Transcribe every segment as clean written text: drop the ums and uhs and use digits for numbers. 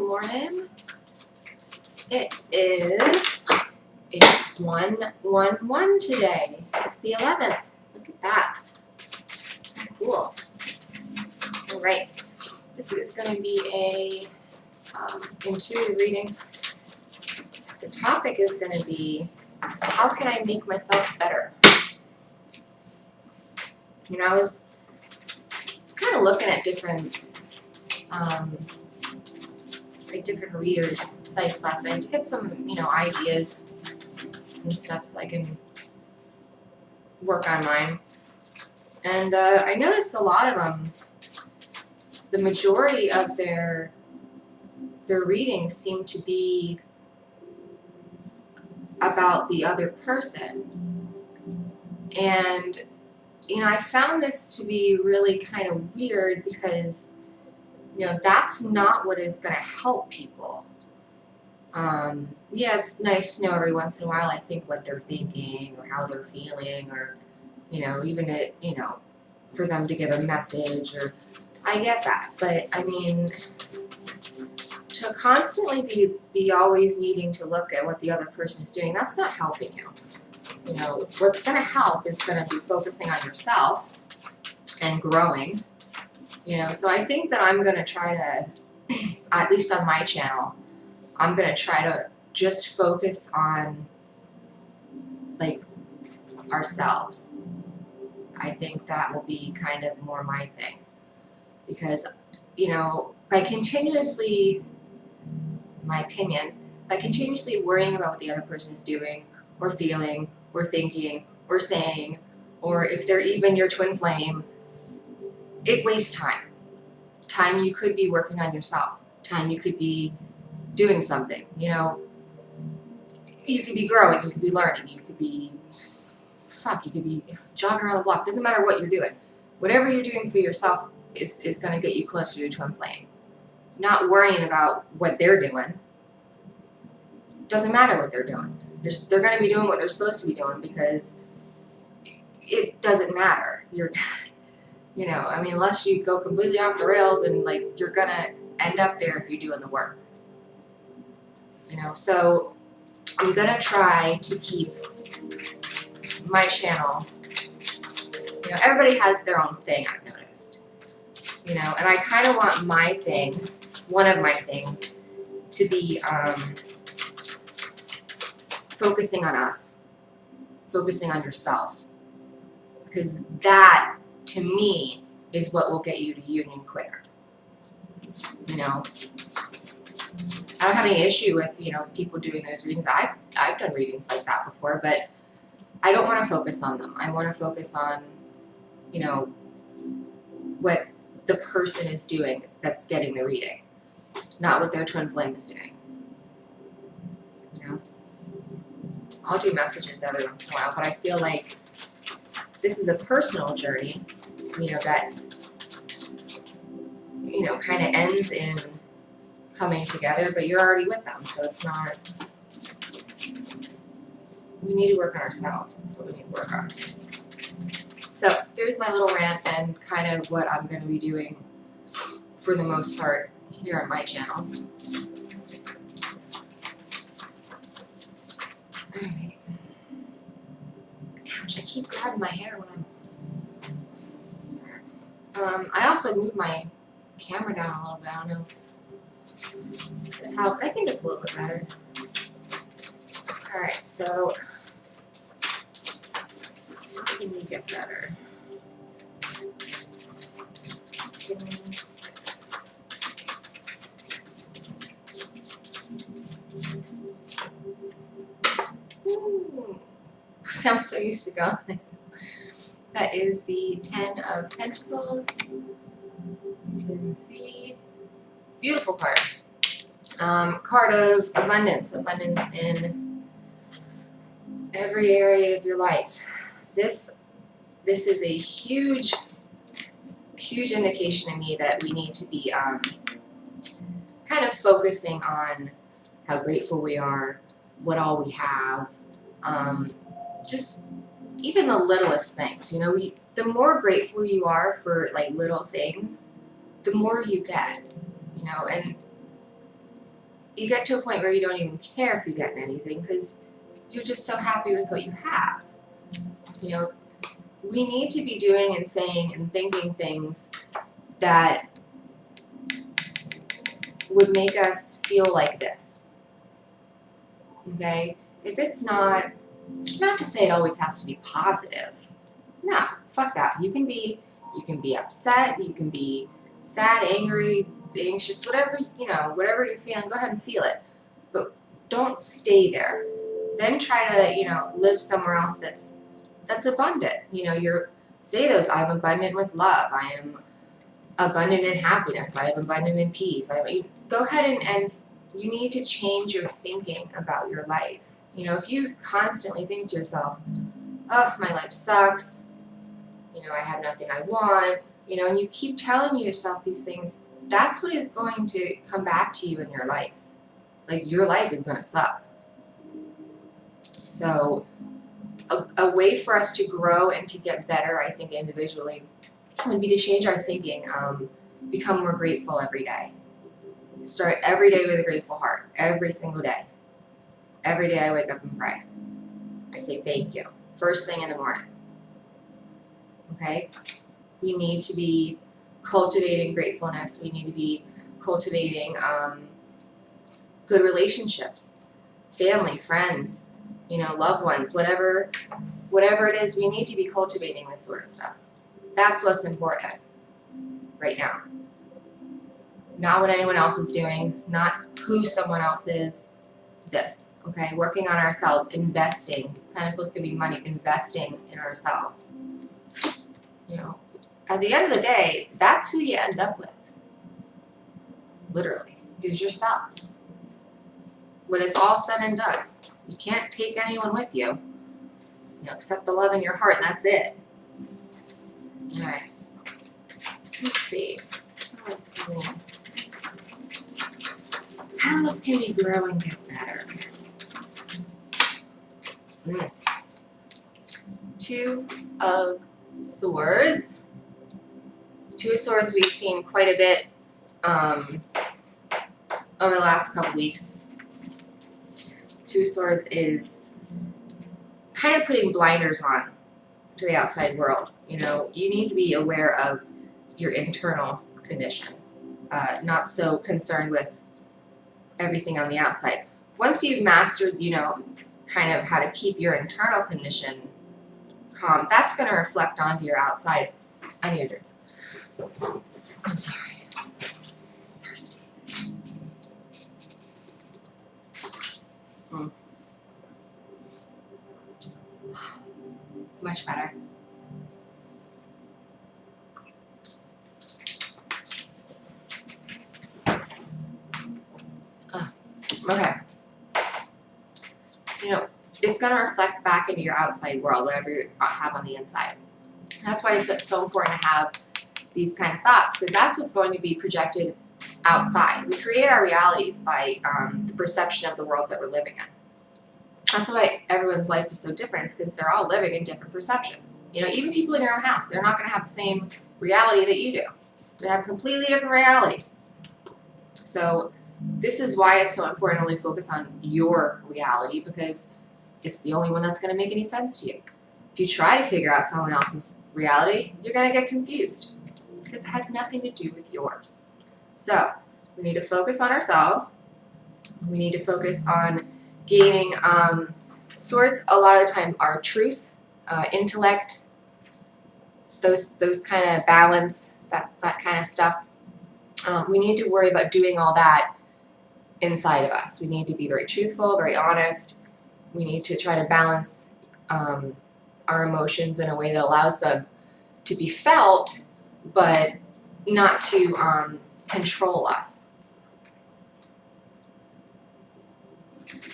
morning. It's 1/1/1 today. It's the 11th. Look at that. Cool. All right. This is going to be a intuitive reading. The topic is going to be, how can I make myself better? You know, I was kind of looking at different different readers' sites last night to get some, you know, ideas and stuff so I can work on mine. And I noticed a lot of them, the majority of their readings seem to be about the other person. And, you know, I found this to be really kind of weird because, you know, that's not what is going to help people. Yeah, it's nice to know every once in a while, I think, what they're thinking or how they're feeling, or, you know, even it, you know, for them to give a message, or I get that. But I mean, to constantly be always needing to look at what the other person is doing, that's not helping you. You know, what's going to help is going to be focusing on yourself and growing. You know, so I think that I'm going to try to, at least on my channel, I'm going to try to just focus on, like, ourselves. I think that will be kind of more my thing. Because, you know, by continuously, in my opinion, by continuously worrying about what the other person is doing, or feeling, or thinking, or saying, or if they're even your twin flame, it wastes time. Time you could be working on yourself. Time you could be doing something, you know. You could be growing, you could be learning, you could be, you could be jogging around the block. Doesn't matter what you're doing. Whatever you're doing for yourself is going to get you closer to your twin flame. Not worrying about what they're doing. Doesn't matter what they're doing. They're going to be doing what they're supposed to be doing because it doesn't matter. You're, you know, I mean, unless you go completely off the rails and, like, you're going to end up there if you're doing the work. You know, so I'm going to try to keep my channel, you know, everybody has their own thing, I've noticed. You know, and I kind of want my thing, one of my things, to be focusing on us, focusing on yourself. Because that, to me, is what will get you to union quicker. You know, I don't have any issue with, you know, people doing those readings. I've done readings like that before, but I don't want to focus on them. I want to focus on, you know, what the person is doing that's getting the reading, not what their twin flame is doing. You know, I'll do messages every once in a while, but I feel like this is a personal journey, you know, that, you know, kind of ends in coming together, but you're already with them, so it's not, we need to work on ourselves. That's what we need to work on. So there's my little rant and kind of what I'm going to be doing for the most part here on my channel. Alright. Ouch, I keep grabbing my hair when I'm... I also moved my camera down a little bit. I don't know if it helped. I think it's a little bit better. Alright, so how can we get better? Ooh. I'm so used to going. That is the 10 of Pentacles. You can see. Beautiful card. Card of abundance. Abundance in every area of your life. This is a huge indication to me that we need to be kind of focusing on how grateful we are, what all we have, just even the littlest things. You know, the more grateful you are for, like, little things, the more you get. You know, and you get to a point where you don't even care if you get anything because you're just so happy with what you have. You know, we need to be doing and saying and thinking things that would make us feel like this. Okay? If it's not to say it always has to be positive. No, fuck that. You can be upset, you can be sad, angry, anxious, whatever, you know, whatever you're feeling, go ahead and feel it. But don't stay there. Then try to, you know, live somewhere else that's abundant. You know, say those, I'm abundant with love, I am abundant in happiness, I am abundant in peace. Go ahead and you need to change your thinking about your life. You know, if you constantly think to yourself, oh, my life sucks, you know, I have nothing I want, you know, and you keep telling yourself these things, that's what is going to come back to you in your life. Like, your life is going to suck. So, a way for us to grow and to get better, I think, individually, would be to change our thinking, become more grateful every day. Start every day with a grateful heart, every single day. Every day I wake up and pray. I say thank you, first thing in the morning. Okay? We need to be cultivating gratefulness. We need to be cultivating good relationships, family, friends, you know, loved ones, whatever it is, we need to be cultivating this sort of stuff. That's what's important right now. Not what anyone else is doing, not who someone else is, this, okay? Working on ourselves, investing. Pentacles could be money, investing in ourselves. You know, at the end of the day, that's who you end up with. Literally, is yourself. When it's all said and done, you can't take anyone with you. You know, except the love in your heart, and that's it. All right. Let's see. What's going on? How else can we grow and get better? Two of Swords. Two of Swords we've seen quite a bit over the last couple weeks. Two of Swords is kind of putting blinders on to the outside world. You know, you need to be aware of your internal condition, not so concerned with everything on the outside. Once you've mastered, you know, kind of how to keep your internal condition calm, that's going to reflect onto your outside. I need a drink. I'm sorry. I'm thirsty. Much better. Okay. You know, it's going to reflect back into your outside world, whatever you have on the inside. That's why it's so important to have these kind of thoughts, because that's what's going to be projected outside. We create our realities by the perception of the worlds that we're living in. That's why everyone's life is so different, because they're all living in different perceptions. You know, even people in your own house, they're not going to have the same reality that you do. They have a completely different reality. So this is why it's so important to only focus on your reality, because it's the only one that's going to make any sense to you. If you try to figure out someone else's reality, you're going to get confused, because it has nothing to do with yours. So we need to focus on ourselves. We need to focus on gaining Swords. A lot of the time are truth, intellect, those kind of balance, that kind of stuff. We need to worry about doing all that inside of us. We need to be very truthful, very honest. We need to try to balance our emotions in a way that allows them to be felt, but not to control us.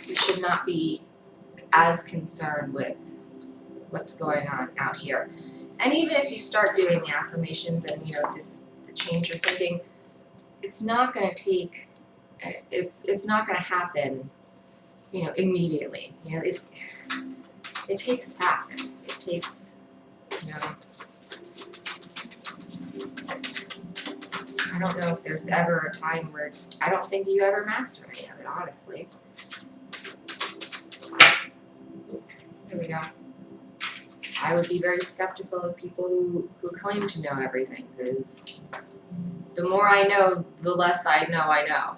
We should not be as concerned with what's going on out here. And even if you start doing the affirmations and, you know, the change your thinking, it's not going to take, it's not going to happen, you know, immediately. You know, it takes practice. It takes, you know, I don't know if there's ever a time where, I don't think you ever master any of it, honestly. Here we go. I would be very skeptical of people who claim to know everything, because the more I know, the less I know.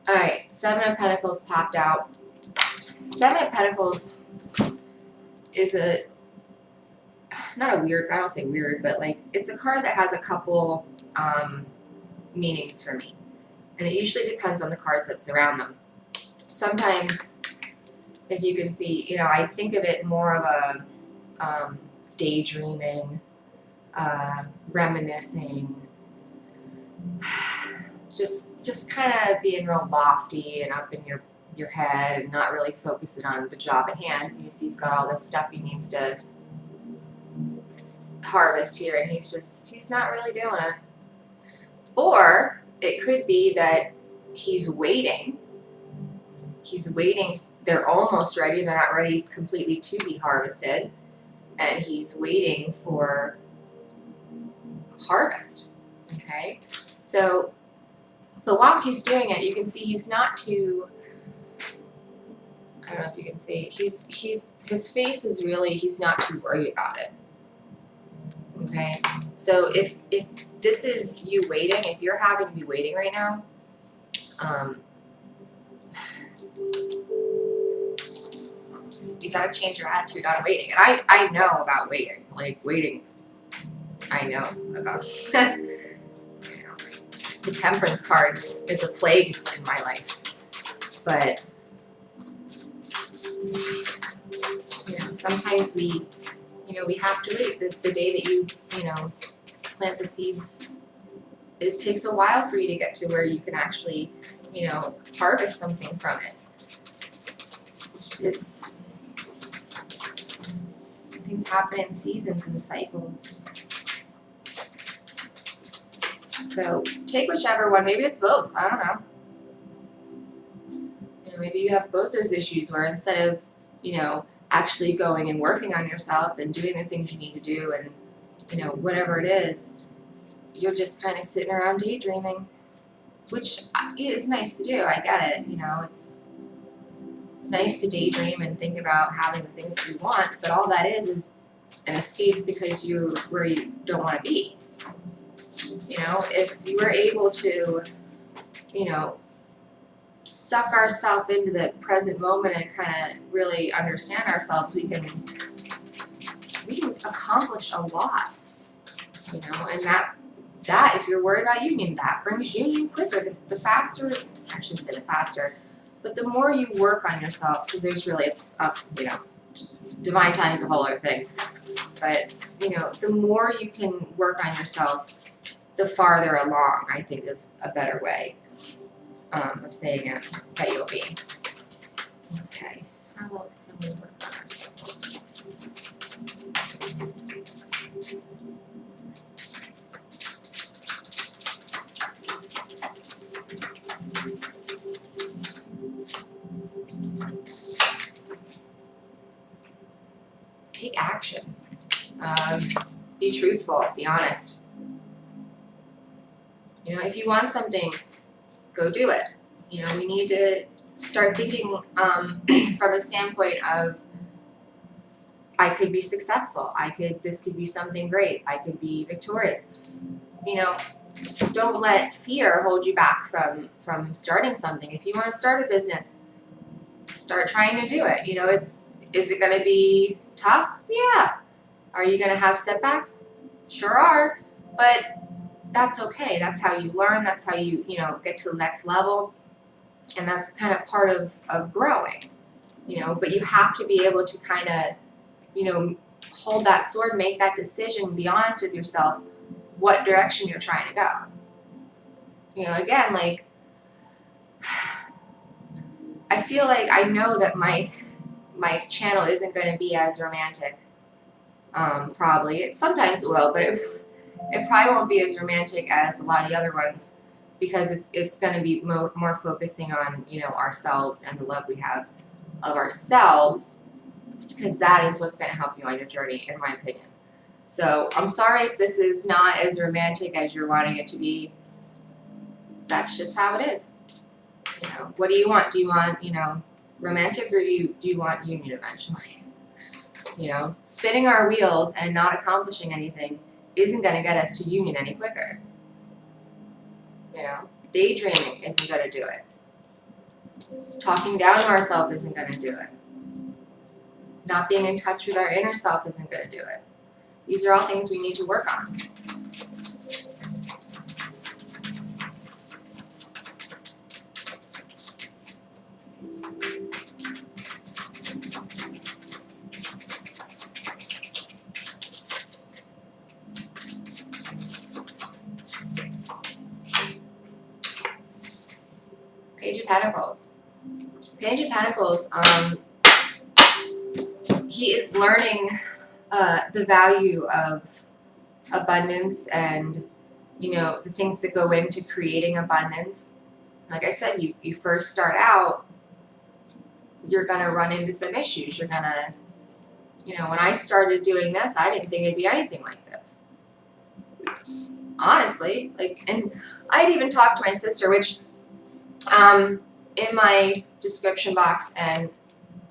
Alright, Seven of Pentacles popped out. Seven of Pentacles is not a weird, I don't say weird, but like, it's a card that has a couple meanings for me. And it usually depends on the cards that surround them. Sometimes, if you can see, you know, I think of it more of a daydreaming, reminiscing, just kind of being real lofty and up in your head and not really focusing on the job at hand. You see he's got all this stuff he needs to harvest here, and he's not really doing it. Or it could be that he's waiting. They're almost ready. They're not ready completely to be harvested. And he's waiting for harvest. Okay? So, but while he's doing it, you can see he's not too, I don't know if you can see, his face is really, he's not too worried about it. Okay? So if this is you waiting, if you're having to be waiting right now, you gotta change your attitude on waiting. And I know about waiting. Like, waiting, I know about. You know, the Temperance card is a plague in my life. But, you know, sometimes we have to wait. The day that you know, plant the seeds, it takes a while for you to get to where you can actually, you know, harvest something from it. It's things happen in seasons and cycles. So take whichever one. Maybe it's both. I don't know. You know, maybe you have both those issues where instead of, you know, actually going and working on yourself and doing the things you need to do and, you know, whatever it is, you're just kind of sitting around daydreaming, which is nice to do. I get it. You know, it's nice to daydream and think about having the things that you want, but all that is an escape because you're where you don't want to be. You know, if you were able to, you know, suck ourselves into the present moment and kind of really understand ourselves, we can accomplish a lot. You know, and that if you're worried about union, that brings union quicker. The faster, I shouldn't say the faster, but the more you work on yourself, because there's really, it's up, you know, divine timing is a whole other thing. But, you know, the more you can work on yourself, the farther along, I think, is a better way of saying it, that you'll be. Okay, how else can we work on ourselves? Take action. Be truthful. Be honest. You know, if you want something, go do it. You know, we need to start thinking from a standpoint of, I could be successful. This could be something great. I could be victorious. You know, don't let fear hold you back from starting something. If you want to start a business, start trying to do it. You know, is it going to be tough? Yeah. Are you going to have setbacks? Sure are. But that's okay. That's how you learn. That's how you know, get to the next level. And that's kind of part of growing, you know, but you have to be able to kind of, you know, hold that sword, make that decision, be honest with yourself, what direction you're trying to go. You know, again, like, I feel like I know that my channel isn't going to be as romantic. Probably. Sometimes it will, but it probably won't be as romantic as a lot of the other ones, because it's going to be more focusing on, you know, ourselves and the love we have of ourselves, because that is what's going to help you on your journey, in my opinion. So I'm sorry if this is not as romantic as you're wanting it to be. That's just how it is. You know, what do you want? Do you want, you know, romantic, or do you want union eventually? You know, spinning our wheels and not accomplishing anything isn't going to get us to union any quicker. You know, daydreaming isn't going to do it. Talking down to ourselves isn't going to do it. Not being in touch with our inner self isn't going to do it. These are all things we need to work on. Page of Pentacles. Page of Pentacles, he is learning the value of abundance and, you know, the things that go into creating abundance. Like I said, you first start out, you're going to run into some issues. You're going to, you know, when I started doing this, I didn't think it'd be anything like this. Honestly, like, and I'd even talked to my sister, which, in my description box and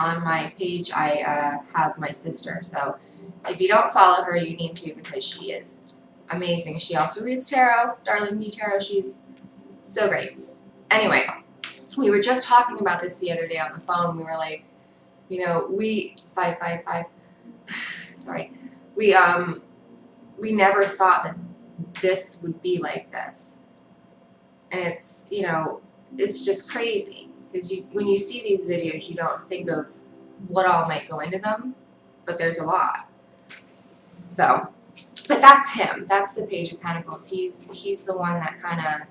on my page, I have my sister. So if you don't follow her, you need to, because she is amazing. She also reads tarot, DarlingDTarot. She's so great. Anyway, we were just talking about this the other day on the phone. We were like, you know, we 555. Sorry, we never thought that this would be like this, and it's, you know, it's just crazy because when you see these videos, you don't think of what all might go into them, but there's a lot. So, but that's him. That's the Page of Pentacles. He's the one that kind of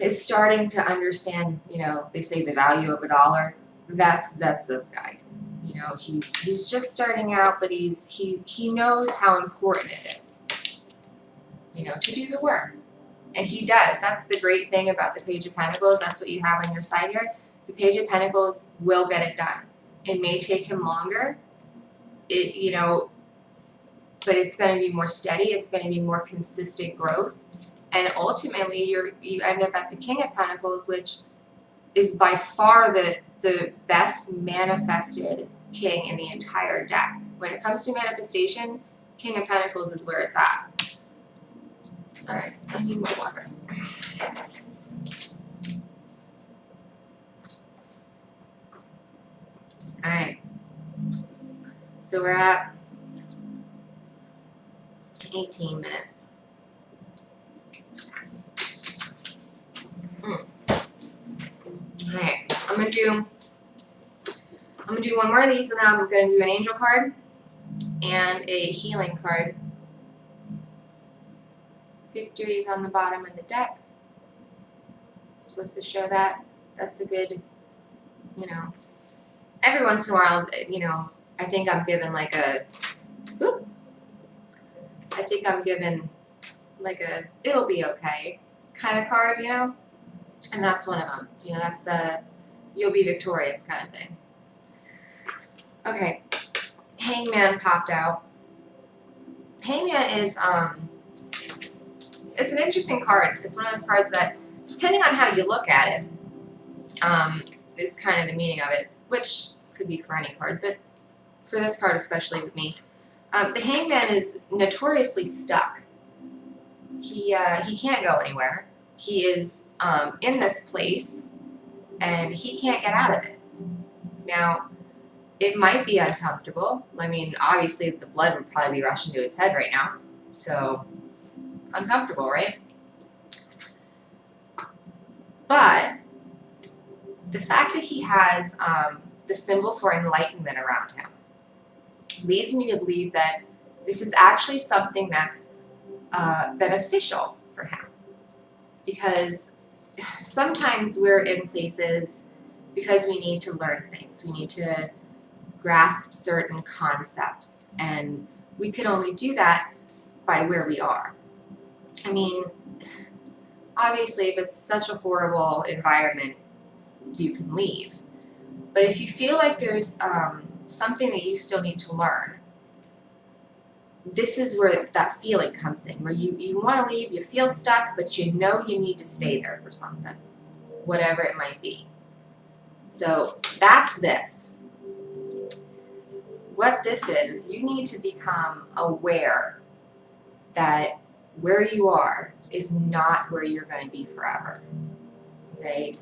is starting to understand. You know, they say the value of $1. That's this guy. You know, he's just starting out, but he knows how important it is, you know, to do the work. And he does. That's the great thing about the Page of Pentacles. That's what you have on your side here. The Page of Pentacles will get it done. It may take him longer, you know, but it's going to be more steady. It's going to be more consistent growth. And ultimately, you end up at the King of Pentacles, which is by far the best manifested king in the entire deck. When it comes to manifestation, King of Pentacles is where it's at. Alright, I need more water. Alright. So we're at 18 minutes. Alright, I'm gonna do one more of these, and then I'm gonna do an angel card and a healing card. Victory is on the bottom of the deck. I'm supposed to show that. That's a good, you know, every once in a while, you know, I think I'm given like a, whoop, I think I'm given like a, it'll be okay kind of card, you know, and that's one of them. You know, that's the, you'll be victorious kind of thing. Okay, Hangman popped out. Hangman is, it's an interesting card. It's one of those cards that, depending on how you look at it, is kind of the meaning of it, which could be for any card, but for this card especially with me. The Hangman is notoriously stuck. He can't go anywhere. He is in this place, and he can't get out of it. Now, it might be uncomfortable. I mean, obviously the blood would probably be rushing to his head right now, so uncomfortable, right? But the fact that he has the symbol for enlightenment around him leads me to believe that this is actually something that's beneficial for him. Because sometimes we're in places because we need to learn things. We need to grasp certain concepts, and we can only do that by where we are. I mean, obviously, if it's such a horrible environment, you can leave. But if you feel like there's something that you still need to learn, this is where that feeling comes in, where you want to leave, you feel stuck, but you know you need to stay there for something. whatever it might be. So that's this. What this is, you need to become aware that where you are is not where you're going to be forever. Okay?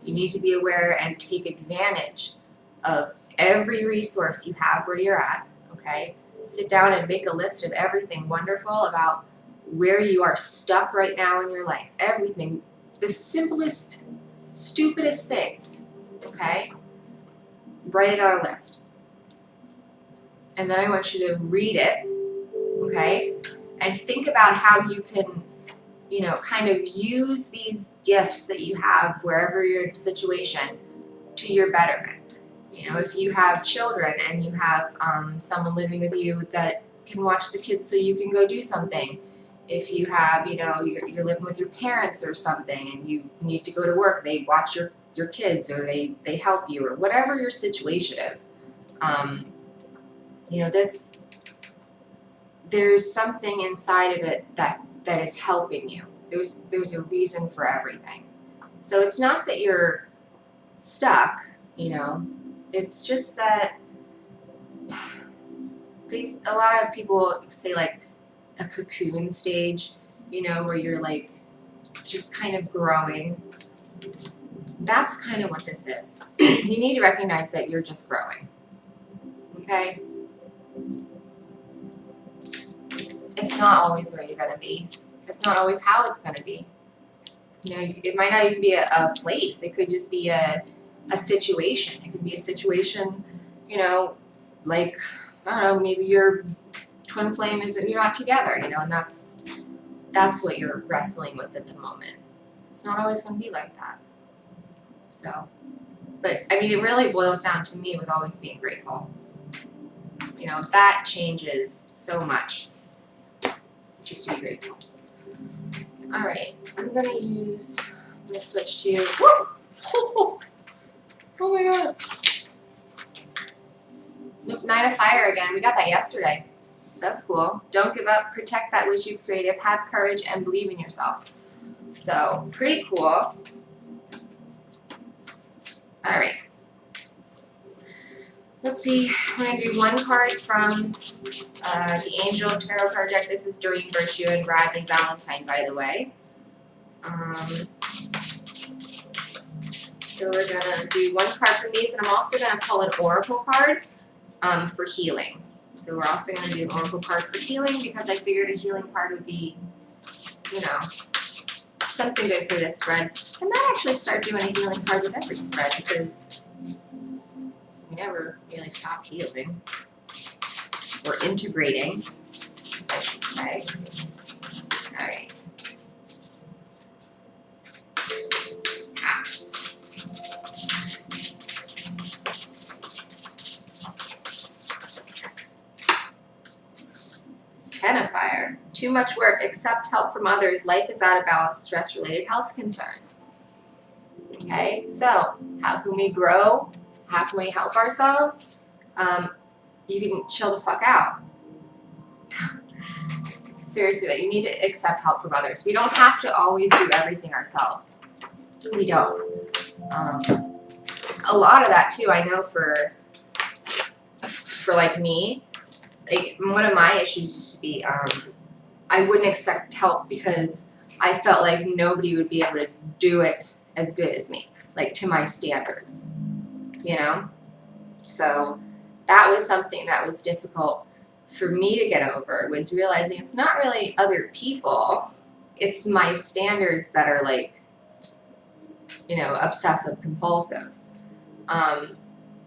You need to be aware and take advantage of every resource you have where you're at. Okay? Sit down and make a list of everything wonderful about where you are stuck right now in your life. Everything. The simplest, stupidest things. Okay? Write it on a list. And then I want you to read it, okay? And think about how you can, you know, kind of use these gifts that you have wherever you're in situation to your betterment. You know, if you have children and you have someone living with you that can watch the kids so you can go do something. If you have, you know, you're living with your parents or something and you need to go to work, they watch your kids or they help you or whatever your situation is. You know, there's something inside of it that is helping you. There's a reason for everything. So it's not that you're stuck, you know, it's just that a lot of people say like a cocoon stage, you know, where you're like just kind of growing. That's kind of what this is. You need to recognize that you're just growing. Okay? It's not always where you're going to be. It's not always how it's going to be. You know, it might not even be a place. It could just be a situation. It could be a situation, you know, like, I don't know, maybe your twin flame you're not together, you know, and that's what you're wrestling with at the moment. It's not always going to be like that. So, but I mean, it really boils down to me with always being grateful. You know, that changes so much. Just to be grateful. Alright, I'm gonna switch to, oh my god. Nope, Nine of Fire again. We got that yesterday. That's cool. Don't give up, protect that which you've created, have courage, and believe in yourself. So, pretty cool. Alright. Let's see, we're going to do one card from the Angel Tarot card deck. This is Doreen Virtue and Bradley Valentine, by the way. So we're going to do one card from these, and I'm also going to pull an Oracle card for healing. So we're also going to do an Oracle card for healing because I figured a healing card would be, you know, something good for this spread. I might actually start doing a healing card with every spread because we never really stop healing or integrating, I should say. Alright. Ten of Fire. Too much work. Accept help from others. Life is out of balance. Stress-related health concerns. Okay, so how can we grow? How can we help ourselves? You can chill the fuck out. Seriously, you need to accept help from others. We don't have to always do everything ourselves. We don't. A lot of that too, I know for like me, like one of my issues used to be I wouldn't accept help because I felt like nobody would be able to do it as good as me, like to my standards, you know? So that was something that was difficult for me to get over, was realizing it's not really other people, it's my standards that are like, you know, obsessive compulsive.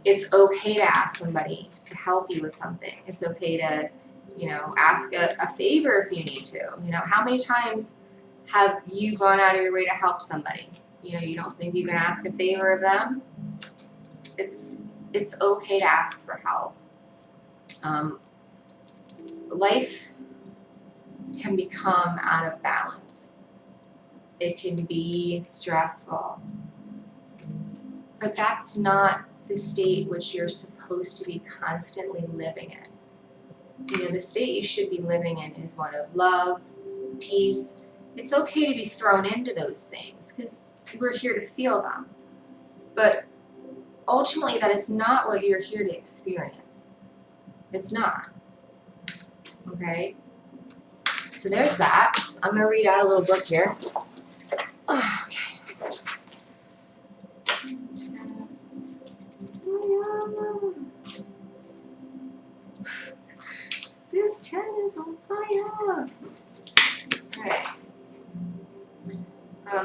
It's okay to ask somebody to help you with something. It's okay to, you know, ask a favor if you need to. You know, how many times have you gone out of your way to help somebody? You know, you don't think you can ask a favor of them? It's okay to ask for help. Life can become out of balance. It can be stressful. But that's not the state which you're supposed to be constantly living in. You know, the state you should be living in is one of love, peace, It's okay to be thrown into those things because we're here to feel them. But ultimately, that is not what you're here to experience. It's not. Okay? So there's that. I'm going to read out a little book here. Oh, okay. This 10 is on fire. Alright.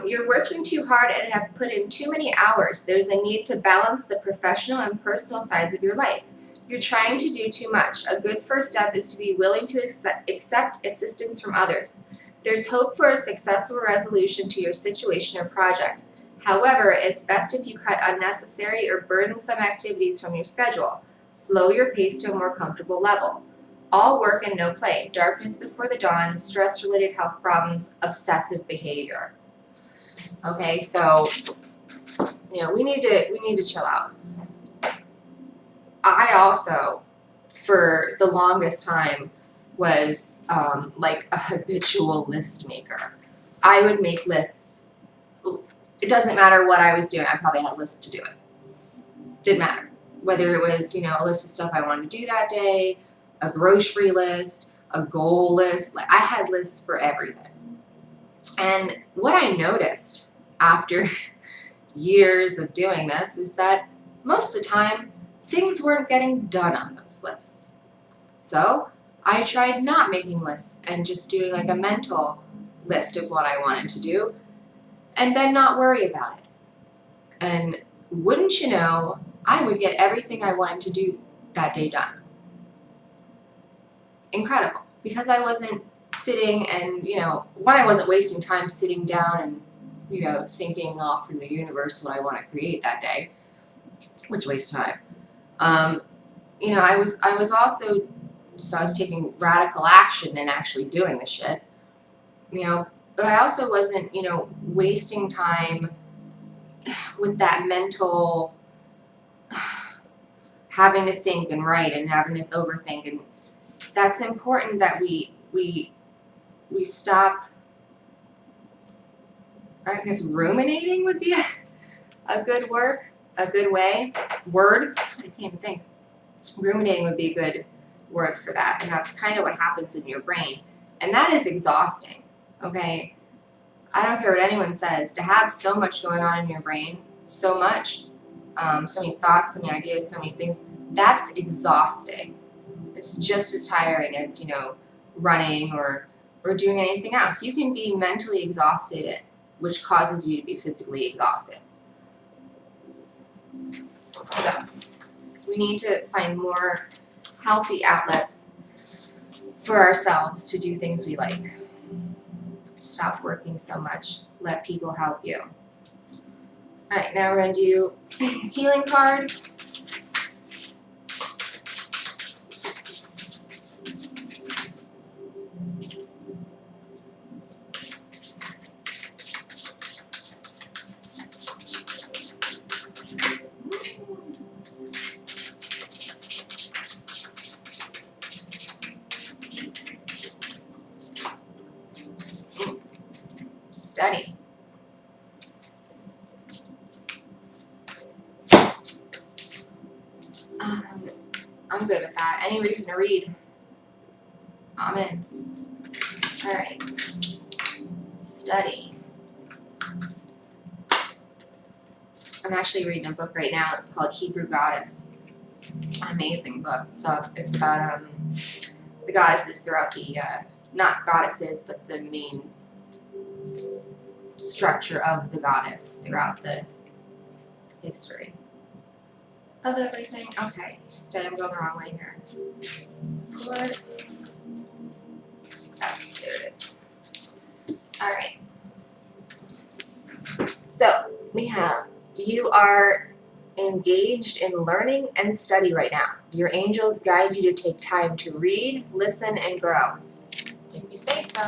You're working too hard and have put in too many hours. There's a need to balance the professional and personal sides of your life. You're trying to do too much. A good first step is to be willing to accept assistance from others. There's hope for a successful resolution to your situation or project. However, it's best if you cut unnecessary or burdensome activities from your schedule. Slow your pace to a more comfortable level. All work and no play. Darkness before the dawn, stress-related health problems, obsessive behavior. Okay, so we need to chill out. I also, for the longest time, was like a habitual list maker. I would make lists. It doesn't matter what I was doing. I probably had a list to do it. Didn't matter whether it was a list of stuff I wanted to do that day, a grocery list, a goal list. Like I had lists for everything. And what I noticed after years of doing this is that most of the time things weren't getting done on those lists. So I tried not making lists and just doing like a mental list of what I wanted to do and then not worry about it. And wouldn't you know, I would get everything I wanted to do that day done. Incredible. Because I wasn't sitting and, I wasn't wasting time sitting down and, thinking off from the universe what I want to create that day, which wastes time. I was taking radical action and actually doing the shit, but I also wasn't, wasting time with that mental having to think and write and having to overthink. And that's important that we stop. I guess ruminating would be a good word. I can't even think. Ruminating would be a good word for that. And that's kind of what happens in your brain. And that is exhausting, okay? I don't care what anyone says. To have so much going on in your brain, so much, so many thoughts, so many ideas, so many things, that's exhausting. It's just as tiring as, running or doing anything else. You can be mentally exhausted, which causes you to be physically exhausted. So, we need to find more healthy outlets for ourselves to do things we like. Stop working so much. Let people help you. Alright, now we're going to do healing card. Study. I'm good with that. Any reason to read? I'm in. Alright. Study. I'm actually reading a book right now. It's called Hebrew Goddess. Amazing book. It's about the goddesses throughout the, not goddesses, but the main structure of the goddess throughout the history of everything. Okay, I'm going the wrong way here. Support. Yes, there it is. Alright. So, we have, you are engaged in learning and study right now. Your angels guide you to take time to read, listen, and grow. If you say so.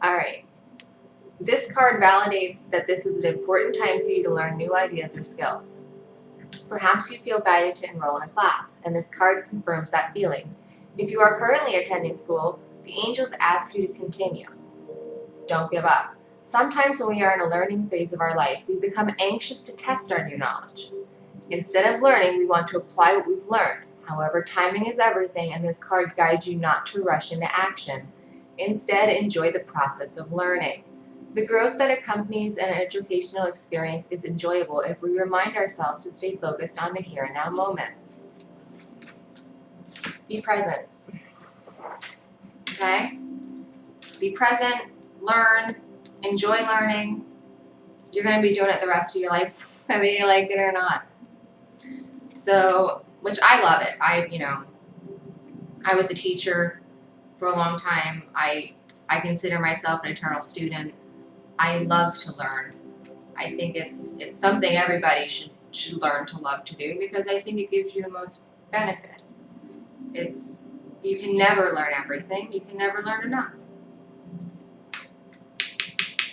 Alright. This card validates that this is an important time for you to learn new ideas or skills. Perhaps you feel guided to enroll in a class, and this card confirms that feeling. If you are currently attending school, the The angels ask you to continue. Don't give up. Sometimes when we are in a learning phase of our life, we become anxious to test our new knowledge. Instead of learning, we want to apply what we've learned. However, timing is everything, and this card guides you not to rush into action. Instead, enjoy the process of learning. The growth that accompanies an educational experience is enjoyable if we remind ourselves to stay focused on the here and now moment. Be present. Okay? Be present, learn, enjoy learning. You're going to be doing it the rest of your life, whether you like it or not. So, which I love it. I was a teacher for a long time. I consider myself an eternal student. I love to learn. I think it's something everybody should learn to love to do because I think it gives you the most benefit. You can never learn everything. You can never learn enough.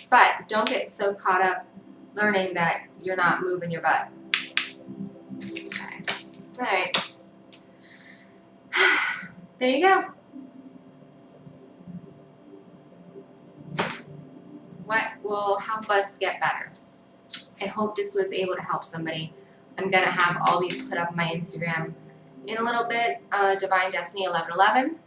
But don't get so caught up learning that you're not moving your butt. Okay. All right. There you go. What will help us get better? I hope this was able to help somebody. I'm going to have all these put up on my Instagram in a little bit. Divine Destiny 1111.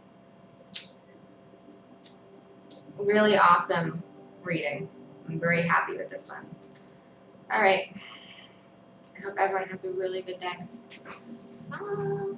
Really awesome reading. I'm very happy with this one. All right. I hope everyone has a really good day. Bye.